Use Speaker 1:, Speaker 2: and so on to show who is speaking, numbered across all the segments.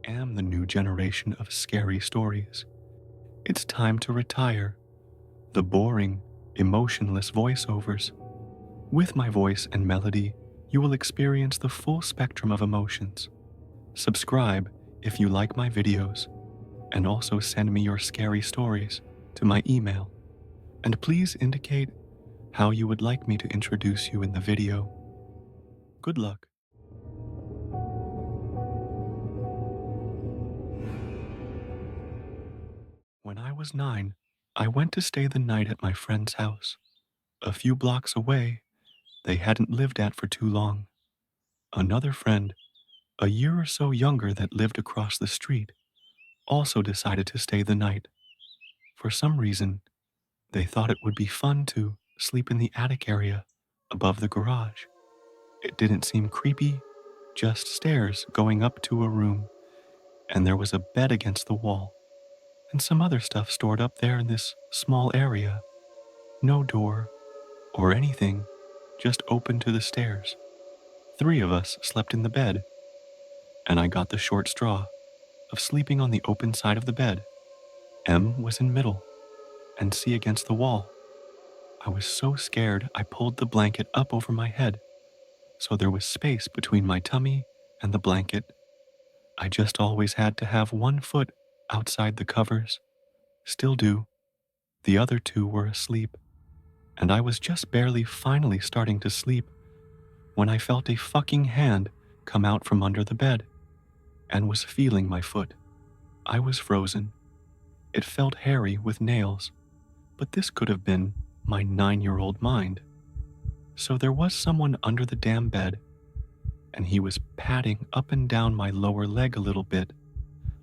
Speaker 1: am the new generation of scary stories. It's time to retire the boring, emotionless voiceovers. With my voice and melody, you will experience the full spectrum of emotions. Subscribe if you like my videos, and also send me your scary stories to my email. And please indicate how you would like me to introduce you in the video. Good luck. When I was 9, I went to stay the night at my friend's house. A few blocks away, they hadn't lived at for too long. Another friend, a year or so younger that lived across the street, also decided to stay the night. For some reason, they thought it would be fun to sleep in the attic area above the garage. It didn't seem creepy, just stairs going up to a room, and there was a bed against the wall, and some other stuff stored up there in this small area. No door or anything, just open to the stairs. 3 of us slept in the bed, and I got the short straw of sleeping on the open side of the bed. M was in middle, and C against the wall. I was so scared I pulled the blanket up over my head, so there was space between my tummy and the blanket. I just always had to have one foot outside the covers. Still do. The other 2 were asleep, and I was just barely finally starting to sleep when I felt a fucking hand come out from under the bed and was feeling my foot. I was frozen. It felt hairy with nails, but this could have been my 9-year-old mind. So there was someone under the damn bed, and he was patting up and down my lower leg a little bit,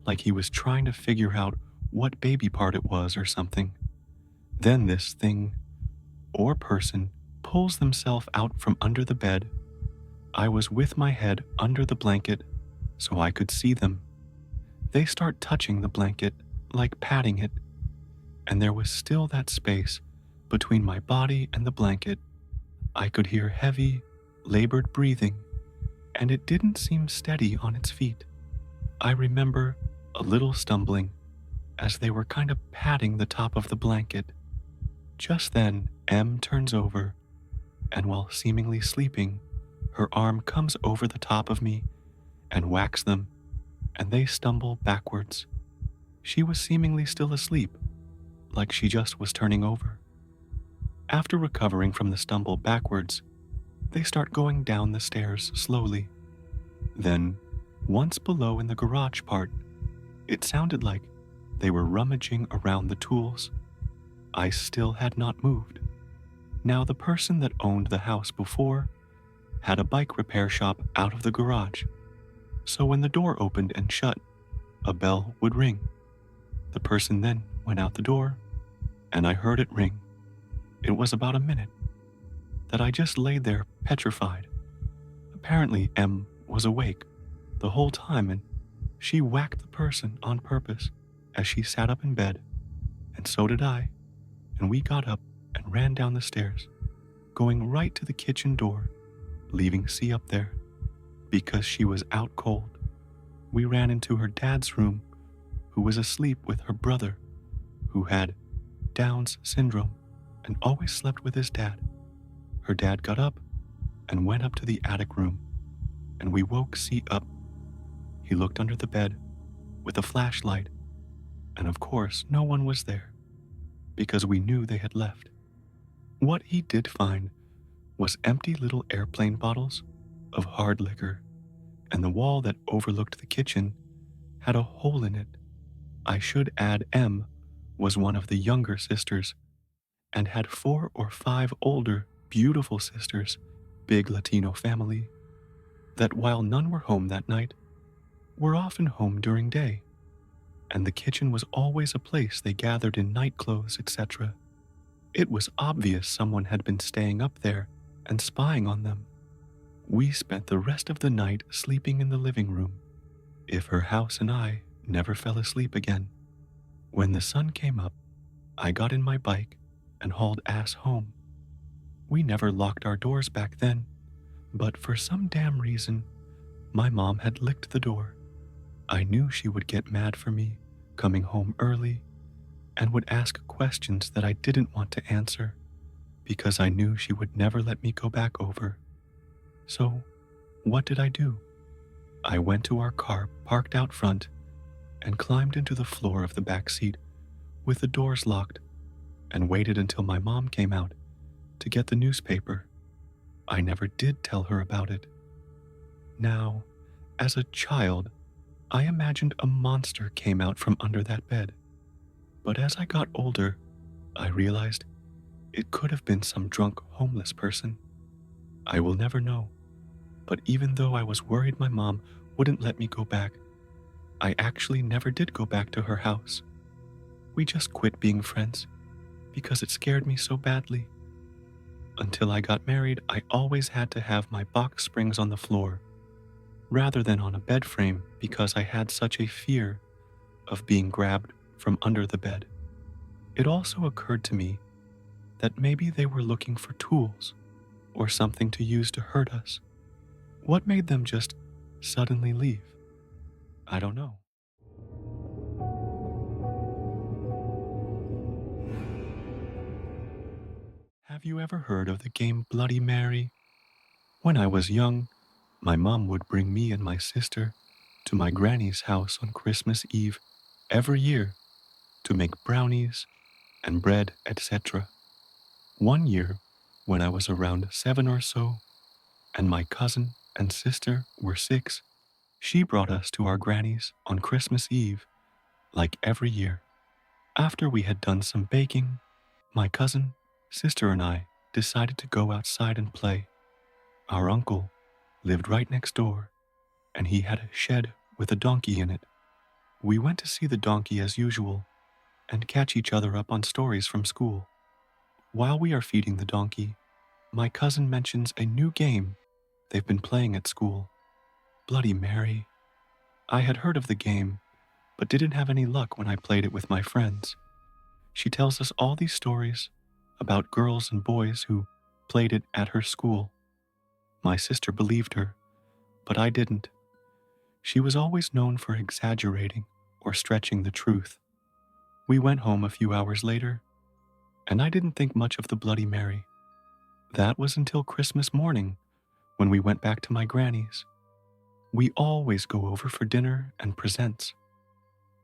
Speaker 1: like he was trying to figure out what baby part it was or something. Then this thing, or person, pulls themselves out from under the bed. I was with my head under the blanket so I could see them. They start touching the blanket, like patting it, and there was still that space between my body and the blanket. I could hear heavy, labored breathing, and it didn't seem steady on its feet. I remember a little stumbling as they were kind of patting the top of the blanket. Just then, M turns over, and while seemingly sleeping, her arm comes over the top of me and whacks them, and they stumble backwards. She was seemingly still asleep, like she just was turning over. After recovering from the stumble backwards, they start going down the stairs slowly. Then, once below in the garage part, it sounded like they were rummaging around the tools. I still had not moved. Now, the person that owned the house before had a bike repair shop out of the garage, so when the door opened and shut, a bell would ring. The person then went out the door, and I heard it ring. It was about a minute that I just laid there petrified. Apparently, M was awake the whole time, and she whacked the person on purpose as she sat up in bed, and so did I, and we got up and ran down the stairs, going right to the kitchen door, leaving C up there, because she was out cold. We ran into her dad's room, who was asleep with her brother, who had Down's syndrome and always slept with his dad. Her dad got up and went up to the attic room, and we woke C up. He looked under the bed with a flashlight, and of course no one was there, because we knew they had left. What he did find was empty little airplane bottles of hard liquor, and the wall that overlooked the kitchen had a hole in it. I should add M was one of the younger sisters and had 4 or 5 older, beautiful sisters, big Latino family, that while none were home that night, were often home during day, and the kitchen was always a place they gathered in night clothes, etc. It was obvious someone had been staying up there and spying on them. We spent the rest of the night sleeping in the living room, if her house and I never fell asleep again. When the sun came up, I got in my bike and hauled ass home. We never locked our doors back then, but for some damn reason, my mom had licked the door. I knew she would get mad for me coming home early and would ask questions that I didn't want to answer because I knew she would never let me go back over. So, what did I do? I went to our car parked out front and climbed into the floor of the back seat with the doors locked and waited until my mom came out to get the newspaper. I never did tell her about it. Now, as a child, I imagined a monster came out from under that bed. But as I got older, I realized it could have been some drunk homeless person. I will never know. But even though I was worried my mom wouldn't let me go back, I actually never did go back to her house. We just quit being friends because it scared me so badly. Until I got married, I always had to have my box springs on the floor rather than on a bed frame because I had such a fear of being grabbed from under the bed. It also occurred to me that maybe they were looking for tools or something to use to hurt us. What made them just suddenly leave? I don't know. Have you ever heard of the game Bloody Mary? When I was young, my mom would bring me and my sister to my granny's house on Christmas Eve every year to make brownies and bread, etc. One year, when I was around 7 or so, and my cousin and sister were 6, she brought us to our granny's on Christmas Eve, like every year. After we had done some baking, my cousin, sister, and I decided to go outside and play. Our uncle lived right next door, and he had a shed with a donkey in it. We went to see the donkey as usual and catch each other up on stories from school. While we are feeding the donkey, my cousin mentions a new game they've been playing at school, Bloody Mary. I had heard of the game, but didn't have any luck when I played it with my friends. She tells us all these stories about girls and boys who played it at her school. My sister believed her, but I didn't. She was always known for exaggerating or stretching the truth. We went home a few hours later, and I didn't think much of the Bloody Mary. That was until Christmas morning when we went back to my granny's. We always go over for dinner and presents.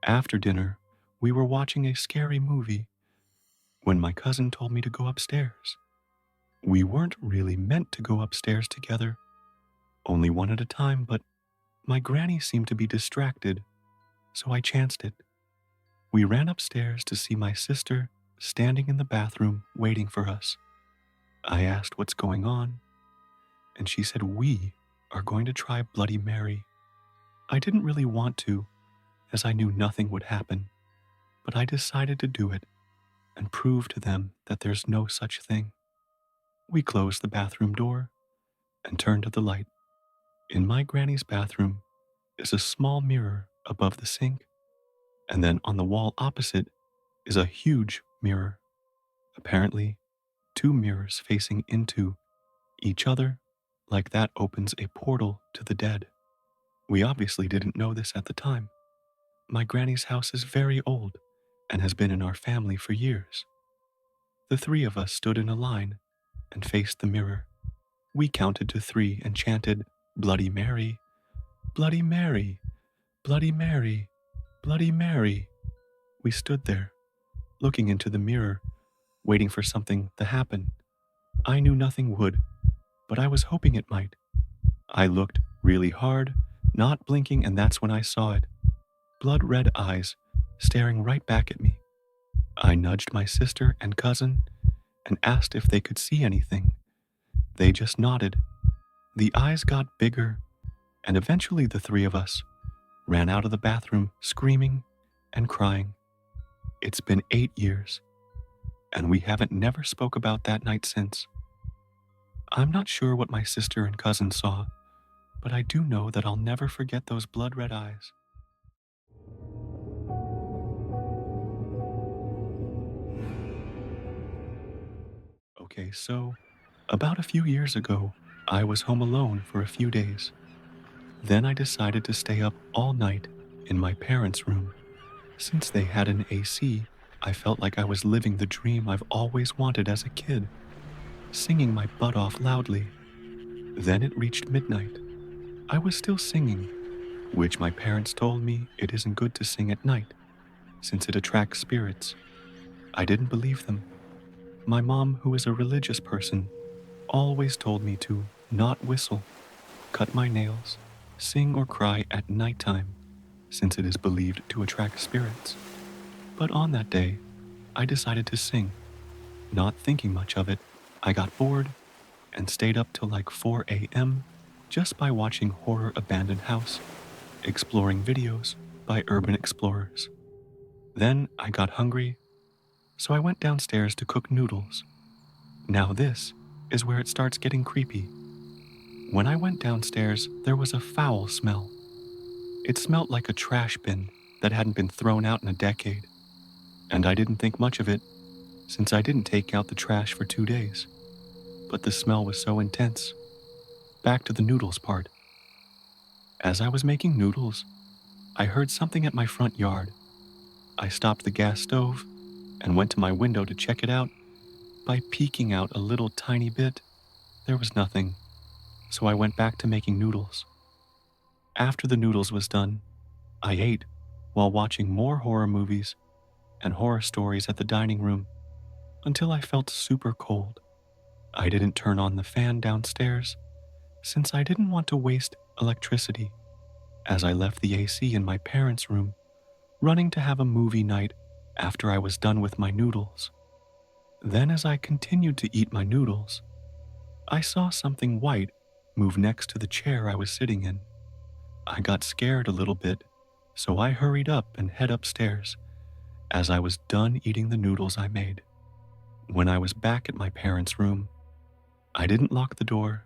Speaker 1: After dinner, we were watching a scary movie when my cousin told me to go upstairs. We weren't really meant to go upstairs together, only one at a time, but my granny seemed to be distracted, so I chanced it. We ran upstairs to see my sister standing in the bathroom waiting for us. I asked what's going on, and she said we are going to try Bloody Mary. I didn't really want to, as I knew nothing would happen, but I decided to do it and prove to them that there's no such thing. We closed the bathroom door and turned to the light. In my granny's bathroom is a small mirror above the sink, and then on the wall opposite is a huge mirror. Apparently, 2 mirrors facing into each other, like that opens a portal to the dead. We obviously didn't know this at the time. My granny's house is very old and has been in our family for years. The 3 of us stood in a line and faced the mirror. We counted to 3 and chanted, Bloody Mary, Bloody Mary, Bloody Mary, Bloody Mary. We stood there, looking into the mirror, waiting for something to happen. I knew nothing would, but I was hoping it might. I looked really hard, not blinking, and that's when I saw it. Blood-red eyes staring right back at me. I nudged my sister and cousin and asked if they could see anything. They just nodded. The eyes got bigger, and eventually the 3 of us ran out of the bathroom screaming and crying. It's been 8 years, and we haven't never spoke about that night since. I'm not sure what my sister and cousin saw, but I do know that I'll never forget those blood-red eyes. Okay, so about a few years ago, I was home alone for a few days. Then I decided to stay up all night in my parents' room. Since they had an AC, I felt like I was living the dream I've always wanted as a kid, singing my butt off loudly. Then it reached midnight. I was still singing, which my parents told me it isn't good to sing at night, since it attracts spirits. I didn't believe them. My mom, who is a religious person, always told me to not whistle, cut my nails, sing or cry at nighttime, since it is believed to attract spirits. But on that day, I decided to sing. Not thinking much of it, I got bored and stayed up till like 4 a.m. just by watching Horror Abandoned House, exploring videos by urban explorers. Then I got hungry, so I went downstairs to cook noodles. Now this is where it starts getting creepy. When I went downstairs, there was a foul smell. It smelled like a trash bin that hadn't been thrown out in a decade, and I didn't think much of it since I didn't take out the trash for 2 days. But the smell was so intense. Back to the noodles part. As I was making noodles, I heard something at my front yard. I stopped the gas stove and went to my window to check it out. By peeking out a little tiny bit, there was nothing, so I went back to making noodles. After the noodles was done, I ate while watching more horror movies and horror stories at the dining room until I felt super cold. I didn't turn on the fan downstairs since I didn't want to waste electricity. As I left the AC in my parents' room, running to have a movie night after I was done with my noodles. Then, as I continued to eat my noodles, I saw something white move next to the chair I was sitting in. I got scared a little bit, so I hurried up and head upstairs as I was done eating the noodles I made. When I was back at my parents' room, I didn't lock the door.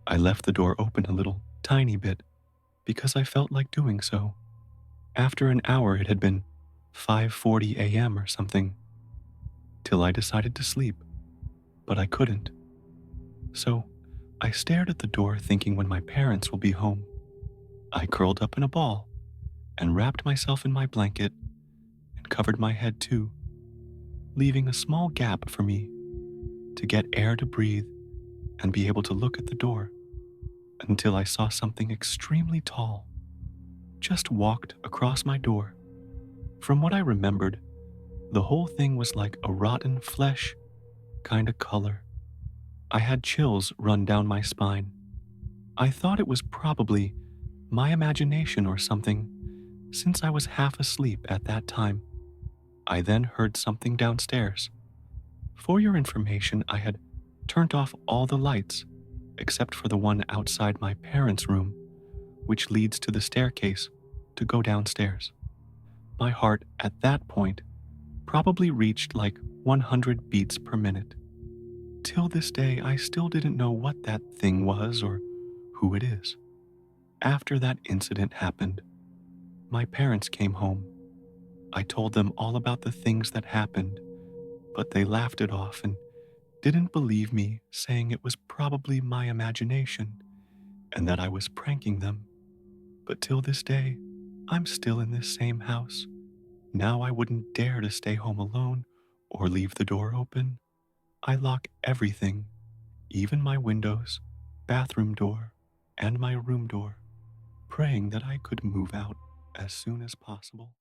Speaker 1: I left the door open a little, tiny bit, because I felt like doing so. After an hour, it had been 5:40 a.m. or something, till I decided to sleep, but I couldn't. So I stared at the door thinking when my parents will be home. I curled up in a ball and wrapped myself in my blanket and covered my head too, leaving a small gap for me to get air to breathe and be able to look at the door until I saw something extremely tall just walked across my door. From what I remembered, the whole thing was like a rotten flesh kind of color. I had chills run down my spine. I thought it was probably my imagination or something, since I was half asleep at that time. I then heard something downstairs. For your information, I had turned off all the lights except for the one outside my parents' room, which leads to the staircase to go downstairs. My heart at that point probably reached like 100 beats per minute. Till this day, I still didn't know what that thing was or who it is. After that incident happened, my parents came home. I told them all about the things that happened, but they laughed it off and didn't believe me, saying it was probably my imagination and that I was pranking them. But till this day, I'm still in this same house. Now I wouldn't dare to stay home alone or leave the door open. I lock everything, even my windows, bathroom door, and my room door, praying that I could move out as soon as possible.